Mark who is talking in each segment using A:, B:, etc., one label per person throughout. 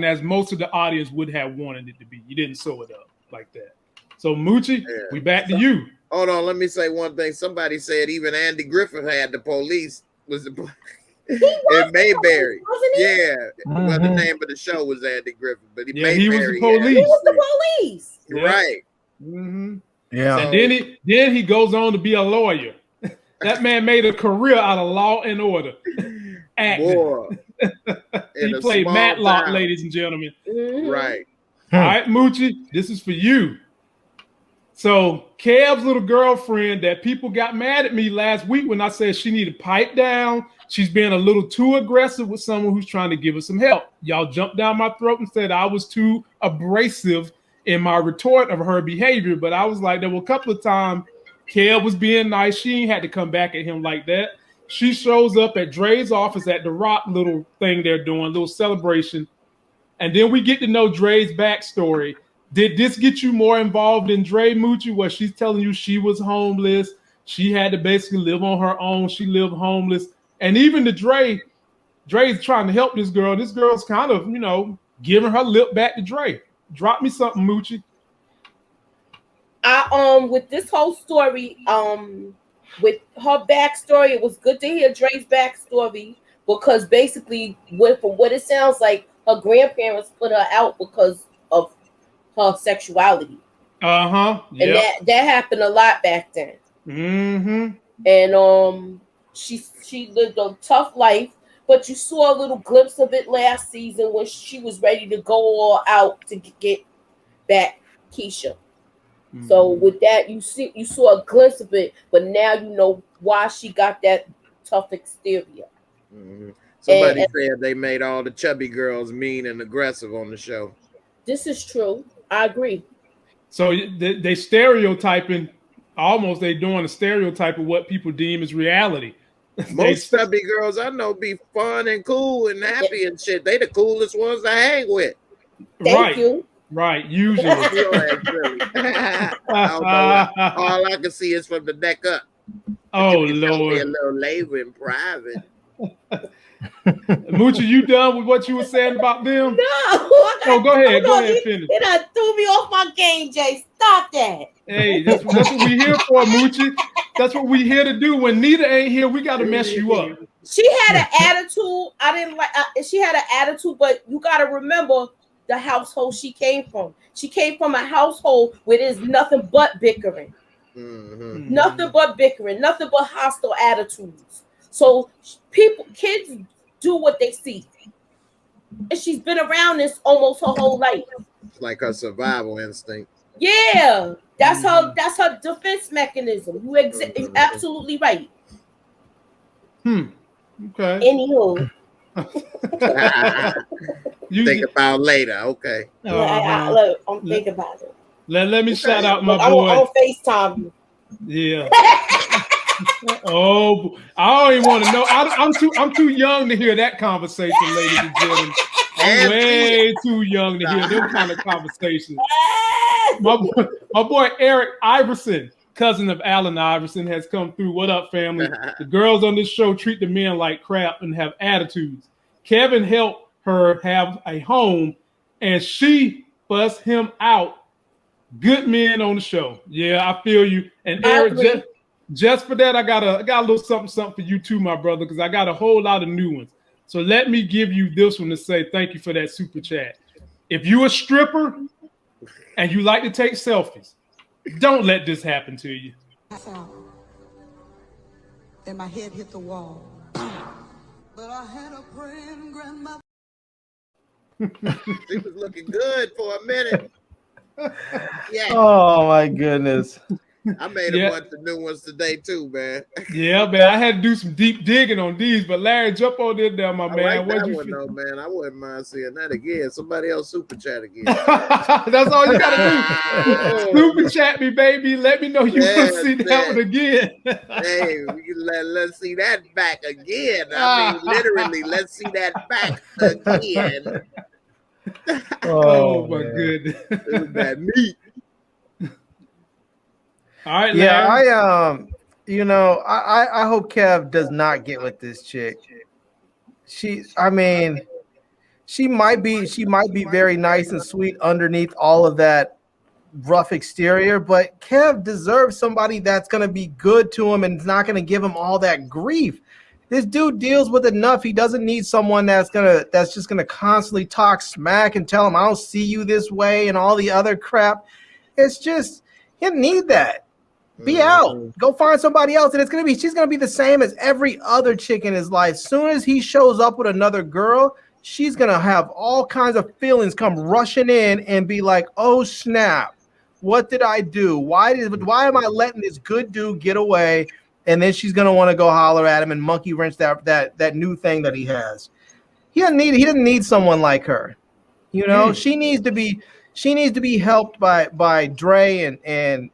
A: as most of the audience would have wanted it to be. You didn't sew it up like that. So Moochie, we back to you.
B: Hold on, let me say one thing. Somebody said even Andy Griffith had the police in Mayberry. Yeah, well, the name of the show was Andy Griffith, but
A: he was the police.
C: He was the police.
B: Right.
A: Mm-hmm.
D: Yeah.
A: And then he goes on to be a lawyer. That man made a career out of Law and Order. Acting. He played Matlock, ladies and gentlemen.
B: Right.
A: All right, Moochie, this is for you. So Kev's little girlfriend that people got mad at me last week when I said she needed to pipe down. She's being a little too aggressive with someone who's trying to give her some help. Y'all jumped down my throat and said I was too abrasive in my retort of her behavior. But I was like, there were a couple of times Kev was being nice. She ain't had to come back at him like that. She shows up at Dre's office at the Rock little thing they're doing, little celebration. And then we get to know Dre's backstory. Did this get you more involved in Dre, Moochie, where she's telling you she was homeless? She had to basically live on her own. She lived homeless. And even to Dre's trying to help this girl. This girl's kind of, giving her lip back to Dre. Drop me something, Moochie.
C: With this whole story, with her backstory, it was good to hear Dre's backstory because basically, from what it sounds like, her grandparents put her out because of her sexuality.
A: Yep.
C: And that happened a lot back then.
A: Mm-hmm.
C: And she lived a tough life, but you saw a little glimpse of it last season when she was ready to go all out to get back Keisha. Mm-hmm. So with that, you saw a glimpse of it, but now you know why she got that tough exterior.
B: Mm-hmm. Somebody said they made all the chubby girls mean and aggressive on the show.
C: This is true. I agree.
A: So they stereotyping, almost they doing a stereotype of what people deem as reality.
B: Most chubby girls I know be fun and cool and happy and shit. They the coolest ones to hang with.
C: Thank you.
A: Right, usually.
B: All I can see is from the neck up.
A: Oh, Lord.
B: A little labor in private.
A: Moochie, you done with what you were saying about them?
C: No.
A: Go ahead. Finish.
C: It done threw me off my game, Jay. Stop that.
A: Hey, that's what we here for, Moochie. That's what we here to do. When Nita ain't here, we got to mess you up.
C: She had an attitude. I didn't like. She had an attitude, but you got to remember the household she came from. She came from a household where there's nothing but bickering.
B: Mm-hmm.
C: Nothing but bickering. Nothing but hostile attitudes. So kids do what they see. And she's been around this almost her whole life.
B: It's like her survival instinct.
C: Yeah. That's her defense mechanism. You're absolutely right.
A: Okay.
C: Anywho.
B: You think about later, okay.
C: I'm thinking about it.
A: Let me shout out my boy.
C: I'm on FaceTime you.
A: Yeah. Oh, I don't even want to know. I'm too young to hear that conversation, ladies and gentlemen. I'm way too young to hear them kind of conversations. My boy Eric Iverson, cousin of Allen Iverson, has come through. What up, family? The girls on this show treat the men like crap and have attitudes. Kevin helped her have a home, and she busts him out. Good men on the show. Yeah, I feel you. And Eric, just for that, I got a little something for you too, my brother, because I got a whole lot of new ones. So let me give you this one to say thank you for that super chat. If you a stripper and you like to take selfies, don't let this happen to you.
E: And my head hit the wall. But I had a praying grandmother.
B: She was looking good for a minute. Yeah.
D: Oh my goodness.
B: I made a bunch of new ones today too, man.
A: Yeah, man. I had to do some deep digging on these, but Larry, jump on in there, my man.
B: Like that one though, man. I wouldn't mind seeing that again. Somebody else super chat again.
A: That's all you gotta do. Super chat me, baby. Let me know you want to see that one again.
B: Hey, let's see that back again. I mean, literally, let's see that back again.
A: Oh my goodness.
B: It was that meat.
A: All right,
D: yeah,
A: Larry.
D: I hope Kev does not get with this chick. she might be very nice and sweet underneath all of that rough exterior, but Kev deserves somebody that's going to be good to him and is not going to give him all that grief. This dude deals with enough. He doesn't need someone that's just gonna constantly talk smack and tell him I don't see you this way and all the other crap. It's just he didn't need that. Be out. Go find somebody else. And she's gonna be the same as every other chick in his life. Soon as he shows up with another girl, she's gonna have all kinds of feelings come rushing in and be like, oh snap, what did I do? Why am I letting this good dude get away? And then she's gonna want to go holler at him and monkey wrench that new thing that he has. He doesn't need someone like her. You know, she needs to be helped by Dre and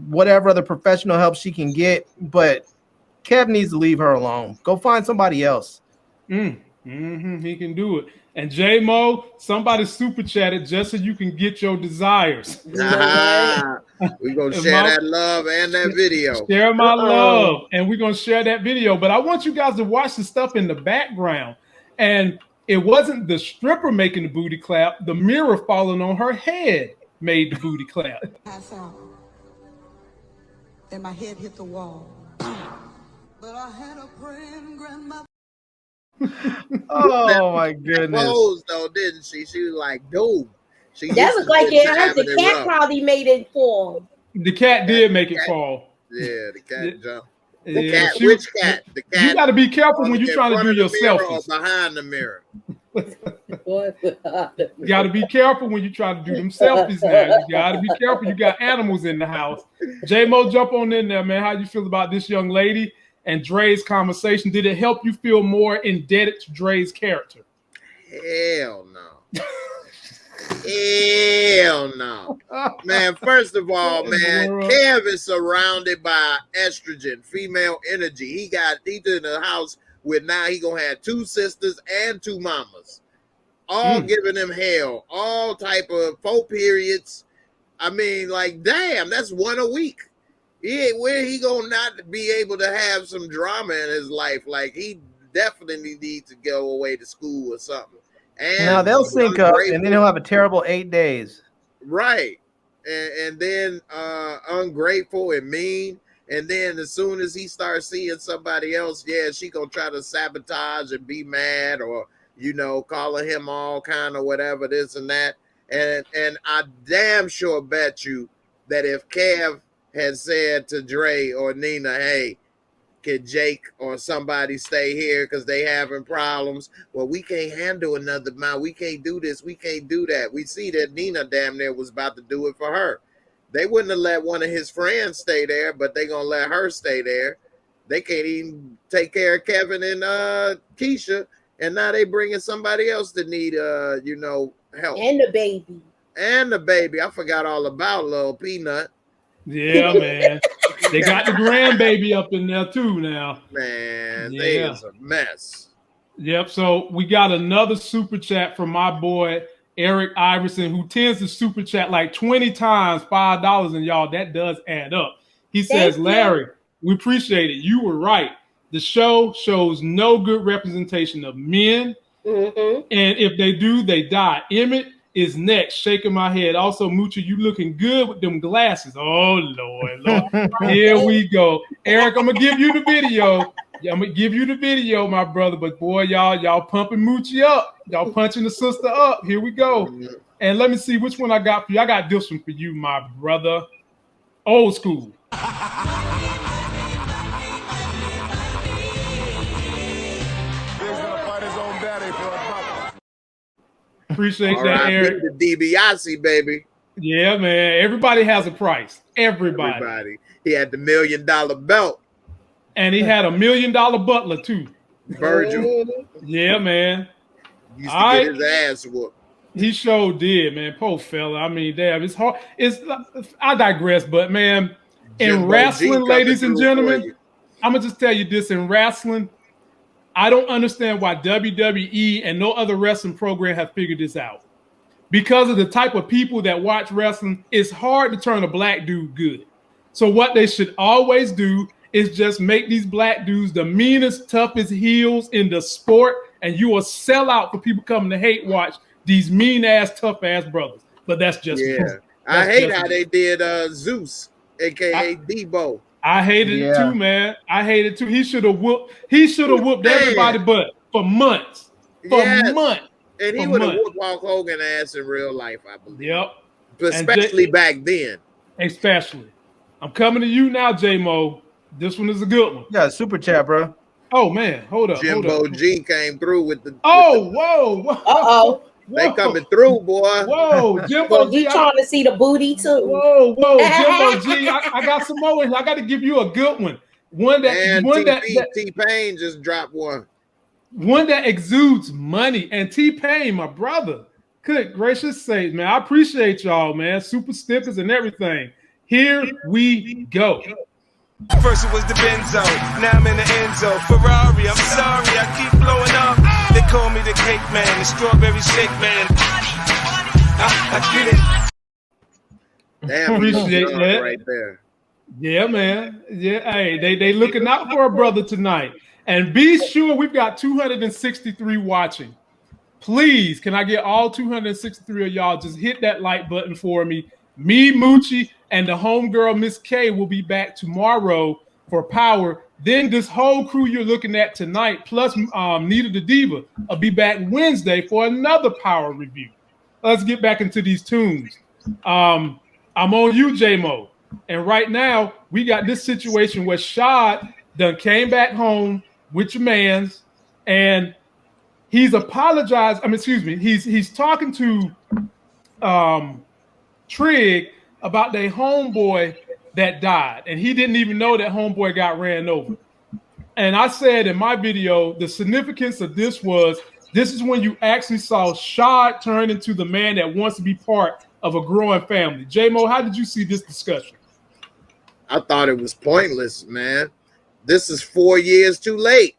D: whatever other professional help she can get. But Kev needs to leave her alone. Go find somebody else.
A: He can do it. And J-Mo, somebody super chatted just so you can get your desires.
B: We're going to share that love and that video.
A: Share my love. And we're going to share that video. But I want you guys to watch the stuff in the background. And it wasn't the stripper making the booty clap. The mirror falling on her head made the booty clap.
E: Pass out. Then my head hit the wall. But I had a praying grandmother.
D: Oh my goodness!
B: Closed though, didn't she? She was like, "Dude."
C: That was like the cat probably made it fall.
A: The cat did make it fall.
B: Yeah, the cat jumped.
A: The
B: cat, which cat? The cat.
A: You got to be careful when you're trying to do your selfies.
B: Behind the mirror.
A: You got to be careful when you try to do them selfies now. You got to be careful. You got animals in the house. J-Mo, jump on in there, man. How you feel about this young lady and Dre's conversation? Did it help you feel more indebted to Dre's character?
B: Hell no. Hell no. Man, first of all, man, Kev is surrounded by estrogen, female energy. He's in the house with now he gonna have 2 sisters and 2 mamas. All giving him hell, all type of 4 periods. I mean, like, damn, that's 1 a week. Where he gonna not be able to have some drama in his life? Like, he definitely needs to go away to school or something. And
D: now they'll sync up, and then he'll have a terrible 8 days.
B: Right, and then ungrateful and mean. And then as soon as he starts seeing somebody else, yeah, she gonna try to sabotage and be mad, or calling him all kind of whatever, this and that. And I damn sure bet you that if Kev had said to Dre or Nina, hey, can Jake or somebody stay here because they having problems? Well, we can't handle another man. We can't do this. We can't do that. We see that Nina damn near was about to do it for her. They wouldn't have let one of his friends stay there, but they gonna let her stay there. They can't even take care of Kevin and Keisha, and now they bringing somebody else that need help.
C: And the baby.
B: And the baby. I forgot all about little Peanut.
A: Yeah, man. They got the grandbaby up in there too now.
B: Man, they is a mess.
A: Yep. So we got another super chat from my boy Eric Iverson, who tends to super chat like 20 times $5, and y'all, that does add up. He says, Larry, we appreciate it. You were right. The show shows no good representation of men. And if they do, they die. Emmett is next, shaking my head. Also, Moochie, you looking good with them glasses. Oh, Lord. Here we go. Eric, I'm going to give you the video. I'm going to give you the video, my brother. But, boy, y'all pumping Moochie up. Y'all punching the sister up. Here we go. And let me see which one I got for you. I got this one for you, my brother. Old school. Appreciate that, Eric.
B: The DiBiase, baby.
A: Yeah, man. Everybody has a price. Everybody.
B: He had the $1 million belt.
A: And he had $1 million butler, too.
B: Virgil.
A: Yeah, man.
B: Used to get his ass whooped.
A: He sure did, man. Poor fella. I mean, damn, it's hard. I digress, but, man, in wrestling, ladies and gentlemen, I'm going to just tell you this. In wrestling, I don't understand why WWE and no other wrestling program have figured this out. Because of the type of people that watch wrestling, it's hard to turn a black dude good. So what they should always do is just make these black dudes the meanest, toughest heels in the sport, and you will sell out for people coming to hate watch these mean ass, tough ass brothers. But that's just me.
B: I
A: That's
B: hate
A: just
B: how
A: me.
B: they did Zeus, aka Debo.
A: I hated it too, man. I hated it too. He should have whooped. He should have whooped everybody butt for months. For months.
B: And he would have whooped Hulk Hogan ass in real life, I believe.
A: Yep.
B: Especially back then.
A: Especially. I'm coming to you now, J-Mo. This one is a good one.
D: Yeah, super chat, bro.
A: Oh man, hold up.
B: Jimbo G came through with the.
A: Whoa.
C: Uh-oh.
B: They coming through, boy.
A: Whoa, Jimbo G.
C: He trying to see the booty too.
A: Whoa, Jimbo G. I got some more in here. I got to give you a good one.
B: T-Pain just dropped one.
A: One that exudes money. And T-Pain, my brother. Good gracious sakes, man. I appreciate y'all, man. Super stickers and everything. Here we go.
F: First it was the Benzo, now I'm in the Enzo. Ferrari, I'm sorry, I keep blowing up. They call me the cake man, the strawberry shake man. I get it.
B: Damn,
A: appreciate that
B: right there.
A: Yeah, man. Yeah, hey, they looking out for a brother tonight. And be sure we've got 263 watching. Please, can I get all 263 of y'all? Just hit that like button for me. Me, Moochie, and the homegirl, Miss K, will be back tomorrow for Power. Then this whole crew you're looking at tonight, plus Nita the Diva, will be back Wednesday for another Power review. Let's get back into these tunes. I'm on you, J-Mo. And right now, we got this situation where Shad done came back home with your mans, and he's apologized. He's talking to Trig about their homeboy that died, and he didn't even know that homeboy got ran over. And I said in my video, the significance of this is when you actually saw Shad turn into the man that wants to be part of a growing family. J-Mo, how did you see this discussion?
B: I thought it was pointless, man. This is 4 years too late.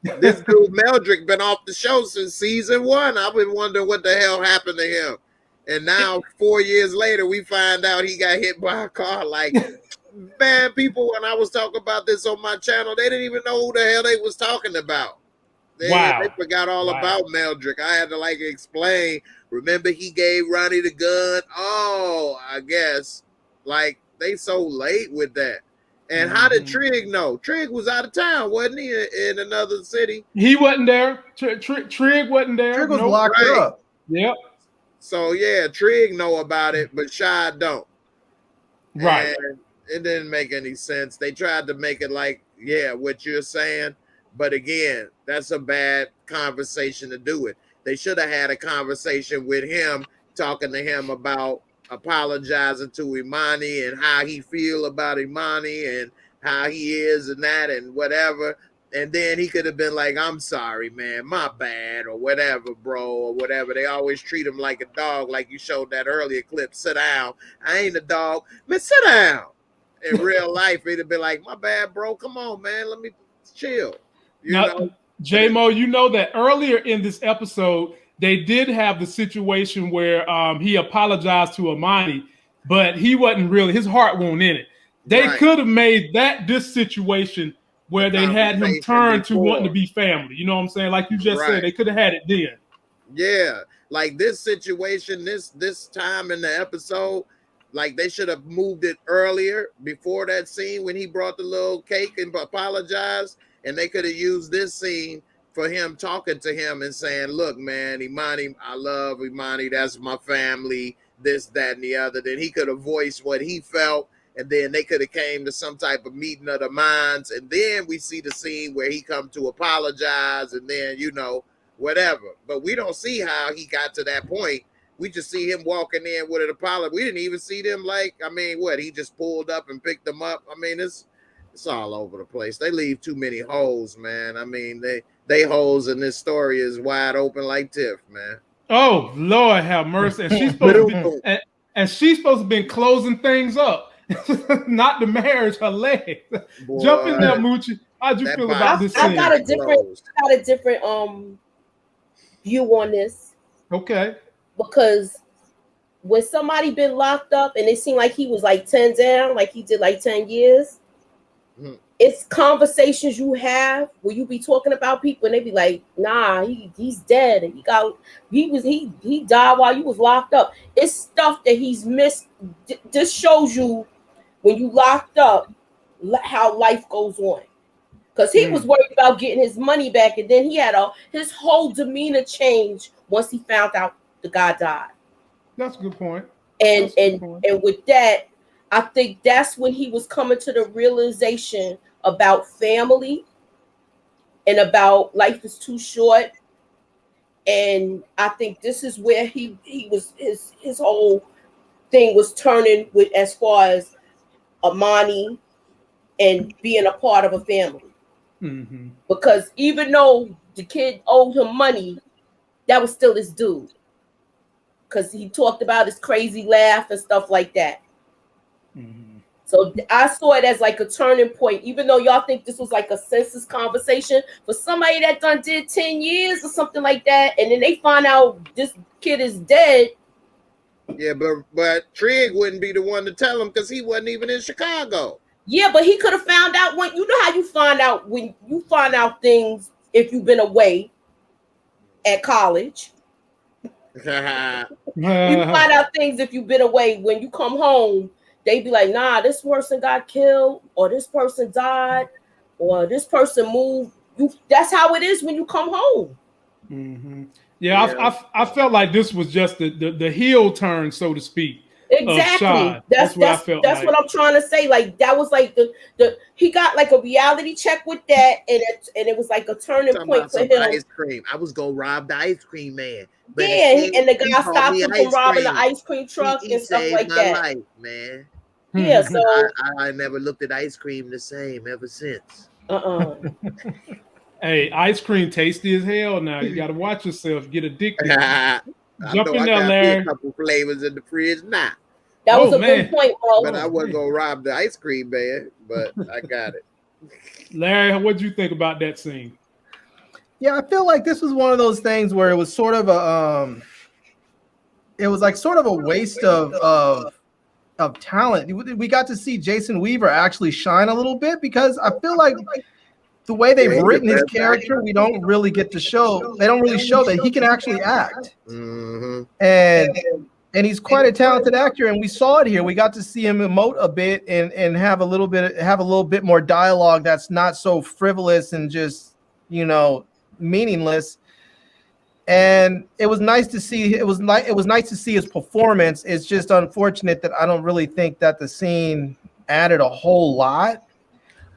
B: This dude Meldrick been off the show since season 1. I've been wondering what the hell happened to him. And now 4 years later, we find out he got hit by a car. Like, man, people, when I was talking about this on my channel, they didn't even know who the hell they was talking about. They forgot all about Meldrick. I had to explain. Remember, he gave Ronnie the gun. Oh, I guess they so late with that. And how did Trig know? Trig was out of town, wasn't he? In another city.
A: He wasn't there. Trig wasn't there.
D: Trig was locked up.
A: Yep.
B: So yeah, Trig know about it, but Shad don't.
A: Right.
B: And it didn't make any sense. They tried to make it what you're saying. But again, that's a bad conversation to do it. They should have had a conversation with him, talking to him about apologizing to Imani and how he feel about Imani and how he is and that and whatever. And then he could have been like, I'm sorry, man, my bad, or whatever, bro, or whatever. They always treat him like a dog, like you showed that earlier clip. Sit down. I ain't a dog. Man, sit down. In real life, it'd have been like, my bad, bro. Come on, man. Let me chill. You know?
A: J-Mo, you know that earlier in this episode, they did have the situation where he apologized to Imani, but he wasn't really, his heart wasn't in it. They could have made this situation where they had him turn to wanting to be family. You know what I'm saying? Like you just said, they could have had it then.
B: Yeah. Like this situation, this time in the episode, they should have moved it earlier before that scene when he brought the little cake and apologized. And they could have used this scene for him talking to him and saying, look, man, Imani, I love Imani. That's my family, this, that, and the other. Then he could have voiced what he felt. And then they could have came to some type of meeting of the minds. And then we see the scene where he come to apologize and then, whatever. But we don't see how he got to that point. We just see him walking in with an apology. We didn't even see them he just pulled up and picked them up. I mean, it's all over the place. They leave too many holes, man. I mean, they holes in this story is wide open like Tiff, man.
A: Oh, Lord have mercy. And she's supposed to be, and she's supposed to be closing things up. Not the marriage, her legs.
B: Boy,
A: jump in there, Moochie. How'd you feel about this scene?
C: I got a different view on this.
A: Okay.
C: Because when somebody been locked up and it seemed like he was 10 down, like he did 10 years, it's conversations you have where you be talking about people and they be like, nah, he's dead and he died while you was locked up. It's stuff that he's missed. This shows you when you locked up how life goes on. Because he was worried about getting his money back, and then he had his whole demeanor changed once he found out the guy died.
A: That's a good point.
C: And with that, I think that's when he was coming to the realization about family and about life is too short. And I think this is where he was his whole thing was turning with as far as Imani and being a part of a family.
A: Mm-hmm.
C: Because even though the kid owed him money, that was still his dude. Because he talked about his crazy laugh and stuff like that.
A: Mm-hmm.
C: So I saw it as like a turning point, even though y'all think this was like a senseless conversation for somebody that done did 10 years or something like that, and then they find out this kid is dead.
B: Yeah, but Trigg wouldn't be the one to tell him because he wasn't even in Chicago.
C: Yeah, but he could have found out when you know how you find out when you find out things if you've been away at college. You find out things if you've been away. When you come home, they be like, nah, this person got killed, or this person died, or this person moved. That's how it is when you come home.
A: Mm-hmm. Yeah, I felt like this was just the heel turn, so to speak.
C: Exactly. That's what I felt. That's like. What I'm trying to say. Like that was like the he got like a reality check with that, and it was like a turning point for him.
B: Ice cream. I was gonna rob the ice cream man.
C: But and the guy stopped him from robbing the ice cream truck and stuff like that.
B: Life, man.
C: Yeah. So
B: I never looked at ice cream the same ever since.
A: Hey, ice cream tasty as hell now. You got to watch yourself. Get addicted. Jump in there, Larry.
B: A couple flavors in the fridge now.
C: That was a good point, bro.
B: But I wasn't going to rob the ice cream man, but I got it.
A: Larry, what did you think about that scene?
D: Yeah, I feel like this was one of those things where it was sort of a waste of talent. We got to see Jason Weaver actually shine a little bit because I feel like the way they've written his character, we don't really get to show. They don't really show that he can actually act, and he's quite a talented actor. And we saw it here. We got to see him emote a bit and have a little bit more dialogue that's not so frivolous and just meaningless. And it was nice to see. It was nice to see his performance. It's just unfortunate that I don't really think that the scene added a whole lot.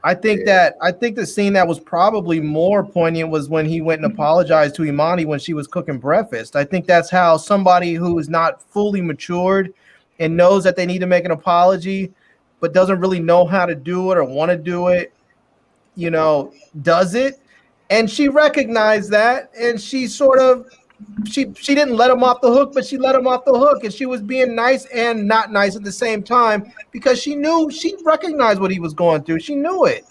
D: I think the scene that was probably more poignant was when he went and apologized to Imani when she was cooking breakfast. I think that's how somebody who is not fully matured and knows that they need to make an apology, but doesn't really know how to do it or want to do it, does it. And she recognized that, and she didn't let him off the hook, but she let him off the hook, and she was being nice and not nice at the same time because she recognized what he was going through. She knew it,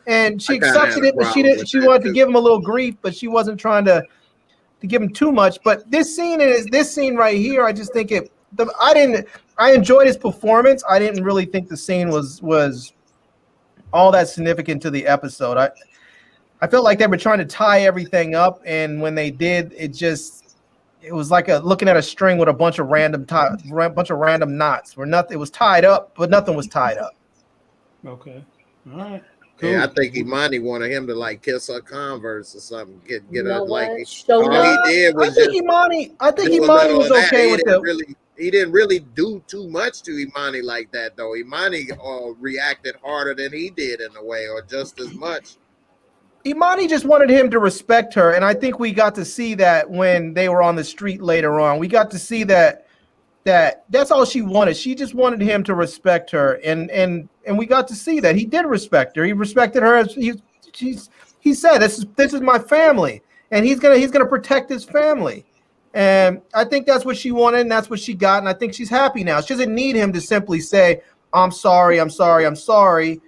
D: and she accepted it, but she wanted to give him a little grief, but she wasn't trying to give him too much. But this scene right here, I just think I enjoyed his performance. I didn't really think the scene was all that significant to the episode. I felt like they were trying to tie everything up, and when they did, it was like looking at a string with a bunch of random knots. It was tied up, but nothing was tied up.
A: Okay, all right. Cool.
B: Yeah, I think Imani wanted him to like kiss her Converse or something. Get a like.
C: All
B: he did was
D: I think Imani was okay with it.
B: He didn't really do too much to Imani like that, though. Imani reacted harder than he did in a way, or just as much.
D: Imani just wanted him to respect her, and I think we got to see that when they were on the street later on. We got to see that that's all she wanted. She just wanted him to respect her, and we got to see that he did respect her. He respected her as he said, "This is my family," and he's gonna protect his family. And I think that's what she wanted, and that's what she got. And I think she's happy now. She doesn't need him to simply say, "I'm sorry, I'm sorry, I'm sorry,"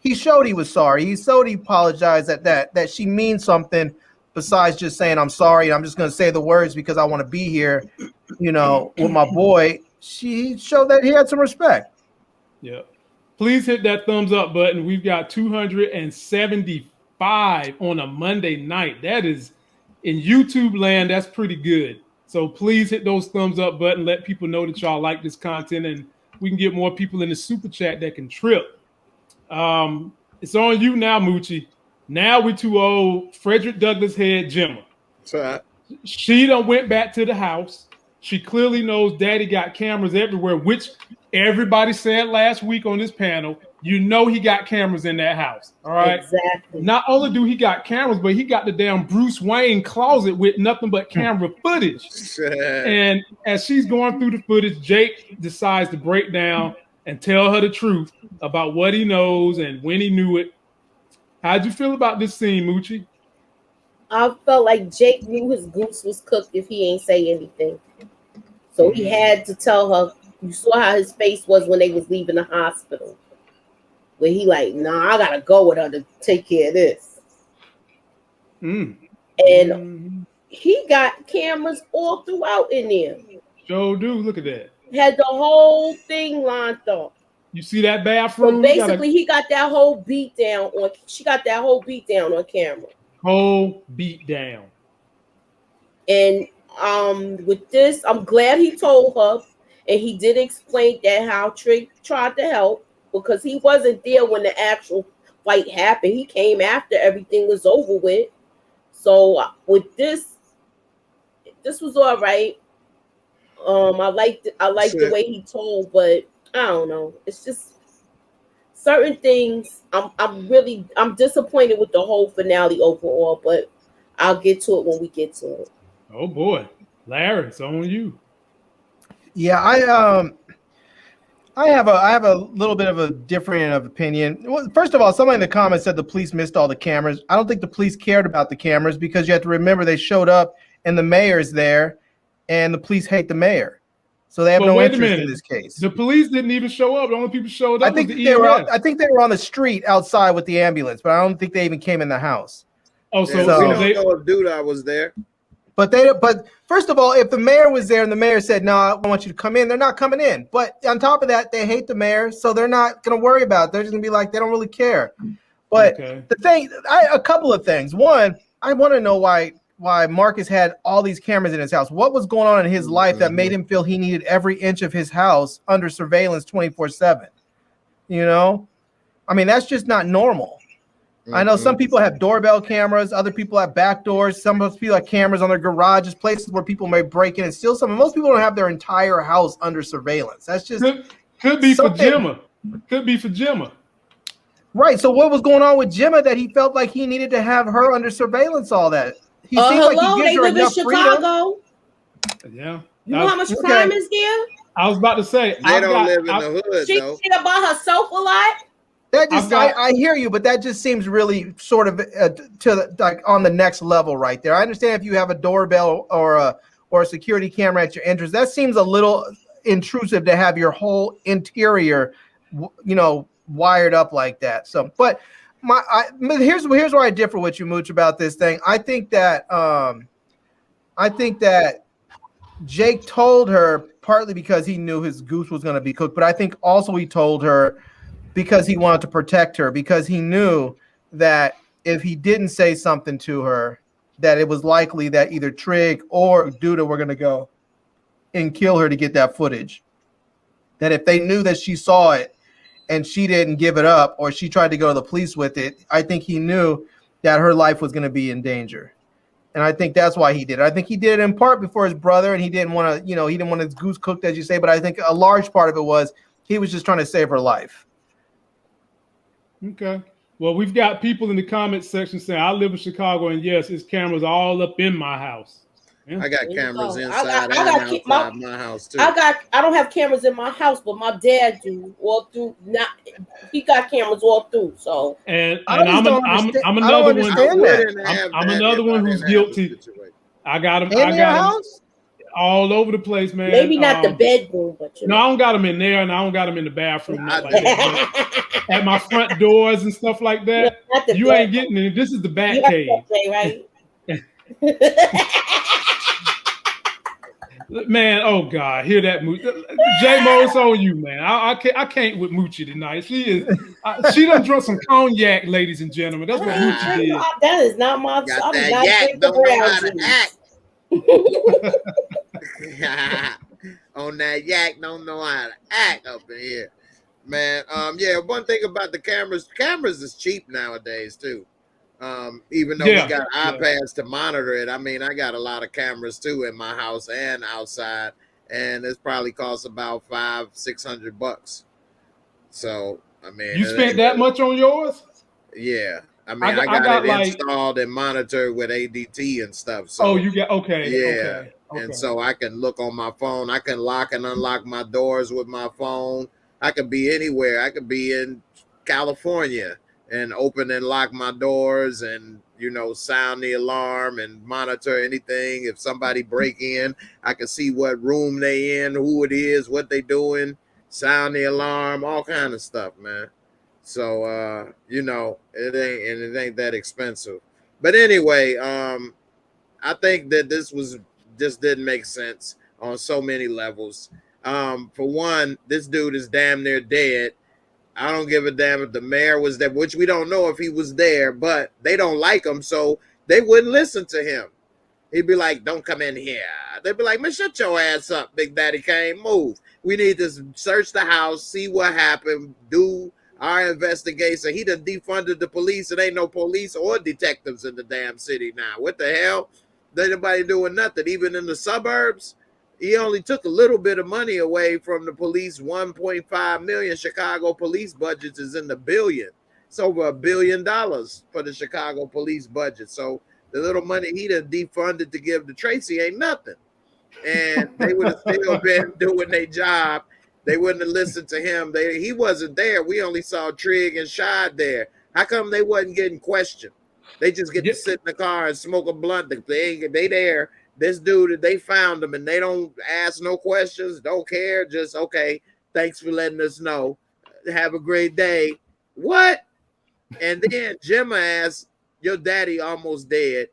D: He showed he was sorry. He showed he apologized that she means something besides just saying, "I'm sorry, I'm just going to say the words because I want to be here, with my boy." She showed that he had some respect.
A: Yeah. Please hit that thumbs up button. We've got 275 on a Monday night. That is, in YouTube land, that's pretty good. So please hit those thumbs up button. Let people know that y'all like this content, and we can get more people in the super chat that can trip. It's on you now, Moochie. Now we're too old. Frederick Douglass head Jemma. She done went back to the house. She clearly knows Daddy got cameras everywhere, which everybody said last week on this panel. You know he got cameras in that house. All right.
C: Exactly.
A: Not only do he got cameras, but he got the damn Bruce Wayne closet with nothing but camera footage. And as she's going through the footage, Jake decides to break down and tell her the truth about what he knows and when he knew it. How'd you feel about this scene, Moochie?
C: I felt like Jake knew his goose was cooked if he ain't say anything. So he had to tell her. You saw how his face was when they was leaving the hospital. Where he like, nah, I gotta go with her to take care of this. And he got cameras all throughout in there.
A: Joe, dude, look at that.
C: Had the whole thing lined up.
A: You see that bathroom?
C: So basically, he got that whole beat down on. She got that whole beat down on camera.
A: Whole beat down.
C: And with this, I'm glad he told her, and he did explain that how Trick tried to help because he wasn't there when the actual fight happened. He came after everything was over with. So with this was all right. I liked the way he told, but I don't know. It's just certain things. I'm disappointed with the whole finale overall, but I'll get to it when we get to it.
A: Oh boy, Larry, it's on you.
D: Yeah, I have a little bit of a different of opinion. Well, first of all, somebody in the comments said the police missed all the cameras. I don't think the police cared about the cameras because you have to remember they showed up and the mayor's there, and the police hate the mayor, so they have no interest in this case.
A: The police didn't even show up. The only people showed up.
D: I think they were on the street outside with the ambulance, but I don't think they even came in the house.
B: Oh, so we don't know if Duda was there.
D: But first of all, if the mayor was there and the mayor said, "No, I want you to come in," they're not coming in. But on top of that, they hate the mayor, so they're not going to worry about it. They're just going to be like, they don't really care. But the thing, a couple of things. One, I want to know why Marcus had all these cameras in his house. What was going on in his life that made him feel he needed every inch of his house under surveillance 24/7? You know, I mean, that's just not normal. I know some people have doorbell cameras, other people have back doors, some people have cameras on their garages, places where people may break in and steal something. Most people don't have their entire house under surveillance. That's just
A: could be for Jemma. Could be for Jemma.
D: Right. So what was going on with Jemma that he felt like he needed to have her under surveillance? All that. He seems like he gives her enough
C: Chicago.
A: Freedom. Yeah.
C: You know how much crime is there?
A: I was about to say
B: they don't live in the hood.
C: She by herself a lot.
D: That just I hear you, but that just seems really sort of on the next level right there. I understand if you have a doorbell or a security camera at your entrance, that seems a little intrusive to have your whole interior, wired up like that. So, but here's where I differ with you, Mooch, about this thing. I think that Jake told her partly because he knew his goose was going to be cooked, but I think also he told her because he wanted to protect her, because he knew that if he didn't say something to her, that it was likely that either Trig or Duda were going to go and kill her to get that footage. That if they knew that she saw it and she didn't give it up, or she tried to go to the police with it, I think he knew that her life was going to be in danger. And I think that's why he did it. I think he did it in part before his brother, and he didn't want to, he didn't want his goose cooked, as you say, but I think a large part of it was he was just trying to save her life.
A: Okay. Well, we've got people in the comments section saying, I live in Chicago, and yes, it's cameras all up in my house. Yeah.
B: I got cameras inside and outside my house too.
C: I don't have cameras in my house, but my dad do all through. He got cameras all through. So
A: and I'm another one. I'm another one who's guilty. I got him. I got him all over the place, man.
C: Maybe not the bedroom, but
A: no, I don't got them in there, and I don't got them in the bathroom. Like that. At my front doors and stuff like that. You ain't getting it. This is the back cave,
C: right?
A: Man, oh God, hear that, J-Mo, it's on you, man. I can't with Moochie tonight. She done drunk some cognac, ladies and gentlemen. That's what Moochie did.
C: That is not my.
B: Got
C: I do
B: that
C: not
B: yak,
C: drink the
B: don't know
C: brown
B: how to
C: juice.
B: act. On that yak, don't know how to act up in here. Man, yeah, one thing about the cameras is cheap nowadays too. Even though we got iPads to monitor it, I mean, I got a lot of cameras too in my house and outside, and it's probably costs about $500-600. So, I mean,
A: you spent that much on yours?
B: Yeah, I mean, I got it installed and monitored with ADT and stuff. So,
A: you got
B: yeah, and so I can look on my phone. I can lock and unlock my doors with my phone. I could be anywhere. I could be in California and open and lock my doors and, sound the alarm and monitor anything. If somebody break in, I can see what room they in, who it is, what they doing, sound the alarm, all kind of stuff, man. So, it ain't that expensive. But anyway, I think that this just didn't make sense on so many levels. For one, this dude is damn near dead. I don't give a damn if the mayor was there, which we don't know if he was there, but they don't like him, so they wouldn't listen to him. He'd be like, don't come in here. They'd be like, man, shut your ass up, Big Daddy Kane, move. We need to search the house, see what happened, do our investigation. He done defunded the police. It ain't no police or detectives in the damn city now. What the hell? Ain't nobody doing nothing, even in the suburbs. He only took a little bit of money away from the police. 1.5 million. Chicago police budget is in the billion. It's over $1 billion for the Chicago police budget. So the little money he done defunded to give to Tracy ain't nothing. And they would have still been doing their job. They wouldn't have listened to him. He wasn't there. We only saw Trigg and Shad there. How come they wasn't getting questioned? They just get to sit in the car and smoke a blunt. They there. This dude, they found him, and they don't ask no questions, don't care, just, okay, thanks for letting us know. Have a great day. What? And then Jemma asks, your daddy almost dead,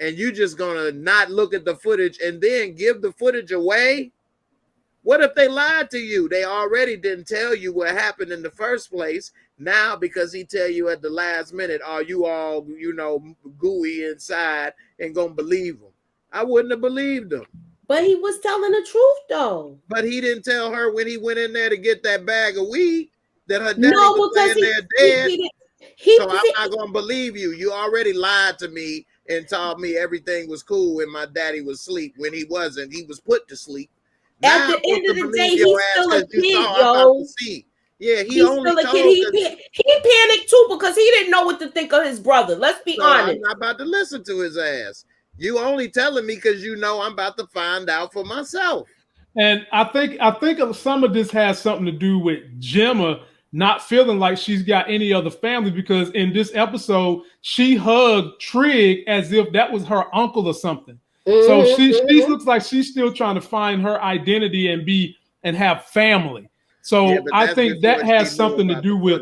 B: and you just gonna not look at the footage and then give the footage away? What if they lied to you? They already didn't tell you what happened in the first place. Now, because he tell you at the last minute, are you all, gooey inside and gonna believe him? I wouldn't have believed him.
C: But he was telling the truth, though.
B: But he didn't tell her when he went in there to get that bag of weed that her daddy was laying there dead. So I'm not going to believe you. You already lied to me and told me everything was cool when my daddy was asleep when he wasn't. He was put to sleep.
C: At the end of the day, he's still a kid, yo.
B: Yeah, he's only still a
C: kid. He panicked too because he didn't know what to think of his brother. Let's be honest.
B: I'm not about to listen to his ass. You only telling me because I'm about to find out for myself.
A: And I think some of this has something to do with Jemma not feeling like she's got any other family, because in this episode she hugged Trigg as if that was her uncle or something. So she looks like she's still trying to find her identity and have family. So I think that has something to do with.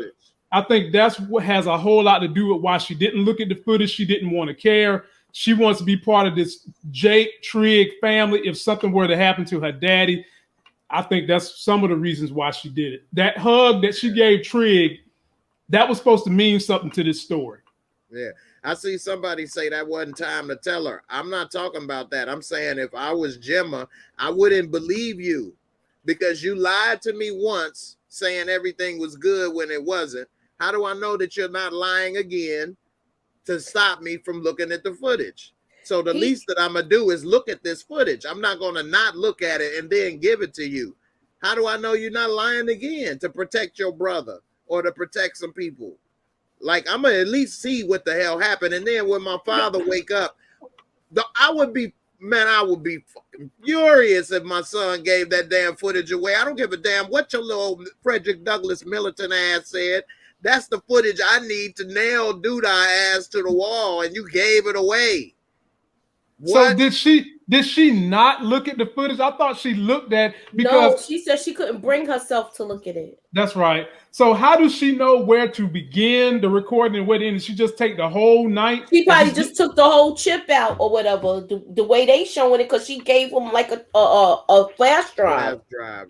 A: I think that's what has a whole lot to do with why she didn't look at the footage. She didn't want to care. She wants to be part of this Jake Trigg family. If something were to happen to her daddy, I think that's some of the reasons why she did it. That hug that she gave Trigg, that was supposed to mean something to this story.
B: Yeah. I see somebody say that wasn't time to tell her. I'm not talking about that. I'm saying if I was Jemma, I wouldn't believe you because you lied to me once saying everything was good when it wasn't. How do I know that you're not lying again to stop me from looking at the footage? So the least that I'm going to do is look at this footage. I'm not going to not look at it and then give it to you. How do I know you're not lying again to protect your brother or to protect some people? Like, I'm going to at least see what the hell happened. And then when my father wake up, I would be fucking furious if my son gave that damn footage away. I don't give a damn what your little Frederick Douglass militant ass said. That's the footage I need to nail Doodah ass to the wall, and you gave it away.
A: What? So did she not look at the footage? I thought she looked at because
C: no, she said she couldn't bring herself to look at it.
A: That's right. So how does she know where to begin the recording and where to end? Did she just take the whole night?
C: She probably just took the whole chip out or whatever. The way they showing it, because she gave him like a flash drive.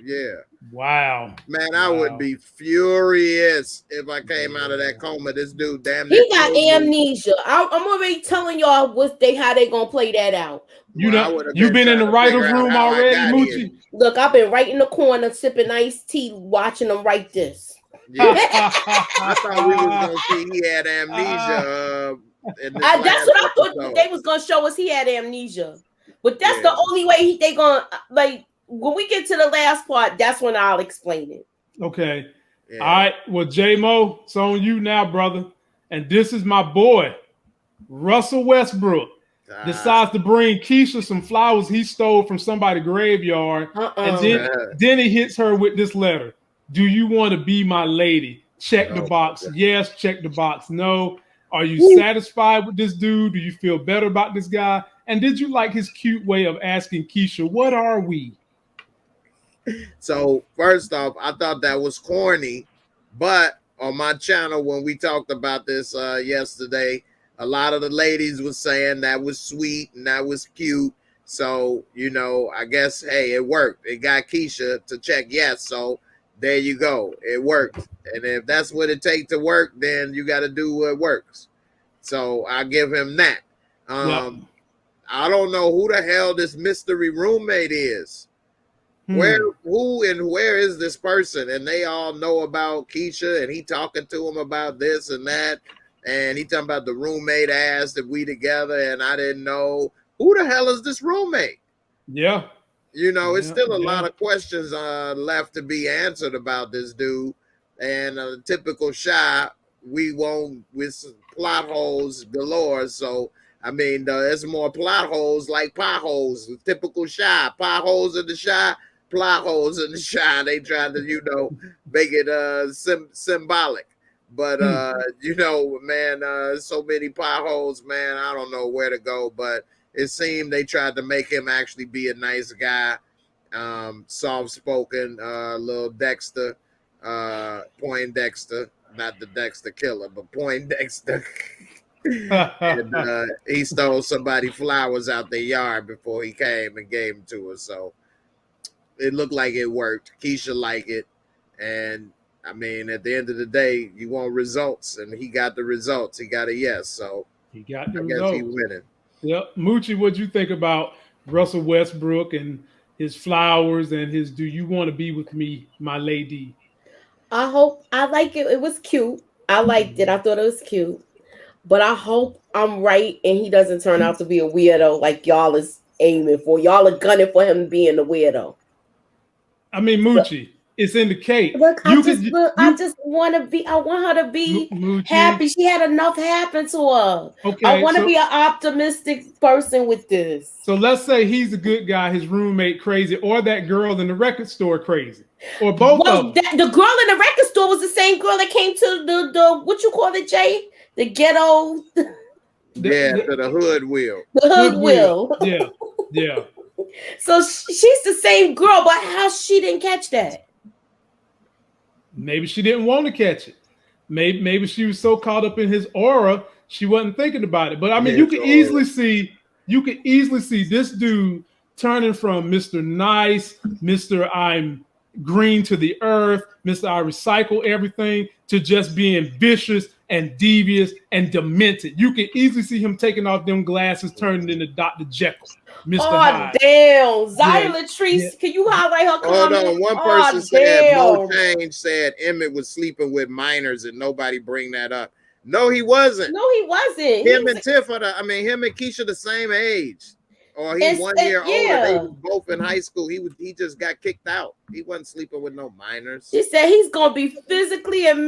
B: Yeah.
A: Wow.
B: Man, I would be furious if I came out of that coma. This dude, damn,
C: he got amnesia. I'm already telling y'all how they gonna play that out.
A: You know, you've been in the writer's room already, Moochie.
C: Look, I've been right in the corner sipping iced tea, watching them write this.
B: Yeah. I thought we was gonna see he had amnesia.
C: That's what I thought they was gonna show us. He had amnesia, but that's the only way they gonna like. When we get to the last part, that's when I'll explain it.
A: Okay. Yeah. All right. Well, J-Mo, it's on you now, brother. And this is my boy, Russell Westbrook. Decides to bring Keisha some flowers he stole from somebody's graveyard. And then he hits her with this letter. Do you want to be my lady? Check the box. Yes, check the box. No. Are you satisfied with this dude? Do you feel better about this guy? And did you like his cute way of asking Keisha, what are we?
B: So first off, I thought that was corny, but on my channel when we talked about this yesterday, a lot of the ladies was saying that was sweet and that was cute. So, you know, I guess, hey, it worked. It got Keisha to check yes. So there you go. It worked. And if that's what it takes to work, then you got to do what works. So I give him that. I don't know who the hell this mystery roommate is. Who is this person? And they all know about Keisha, and he talking to him about this and that, and he talking about the roommate asked if we together, and I didn't know. Who the hell is this roommate?
A: Yeah,
B: you know, it's still a lot of questions left to be answered about this dude. And typical Shy, we won't with plot holes galore. So I mean, there's more plot holes like potholes. Typical Shy, potholes in the Shy. Plot holes in the Shy. They trying to, you know, make it symbolic. But you know, man, so many potholes, man. I don't know where to go. But it seemed they tried to make him actually be a nice guy, soft-spoken, little Dexter, Poindexter, not the Dexter killer, but Poindexter. And he stole somebody flowers out their yard before he came and gave them to her. So it looked like it worked. Keisha liked it. And I mean, at the end of the day, you want results, and he got the results. He got a yes. So
A: he got the
B: results. I guess he winning.
A: Yep. Moochie, what'd you think about Russell Westbrook and his flowers and his "Do you want to be with me, my lady"?
C: I like it. It was cute. I liked it. I thought it was cute. But I hope I'm right and he doesn't turn out to be a weirdo like y'all is aiming for. Y'all are gunning for him being a weirdo.
A: I mean, Moochie, it's in the cake.
C: Look, I just want to be. I want her to be happy. She had enough happen to her. Okay, I want to be an optimistic person with this.
A: So let's say he's a good guy, his roommate crazy, or that girl in the record store crazy, or both of them.
C: The girl in the record store was the same girl that came to the what you call it, Jay? The ghetto.
B: To the hood wheel.
C: The hood wheel.
A: Yeah.
C: So she's the same girl, but how she didn't catch that?
A: Maybe she didn't want to catch it. Maybe she was so caught up in his aura, she wasn't thinking about it. But I mean, you could easily see this dude turning from Mr. Nice, Mr. I'm green to the earth, Mr. I recycle everything, to just being vicious and devious and demented. You can easily see him taking off them glasses, turning into Dr. Jekyll. Mr. Hyde.
C: Damn. Zaya Latrice, can you highlight her comment?
B: Hold on. One person said, Mo Change said Emmett was sleeping with minors and nobody bring that up. No, he wasn't. Him and Tiff him and Keisha the same age. Or he's 1 year older. They was both in high school. He just got kicked out. He wasn't sleeping with no minors.
C: She said he's gonna be physically and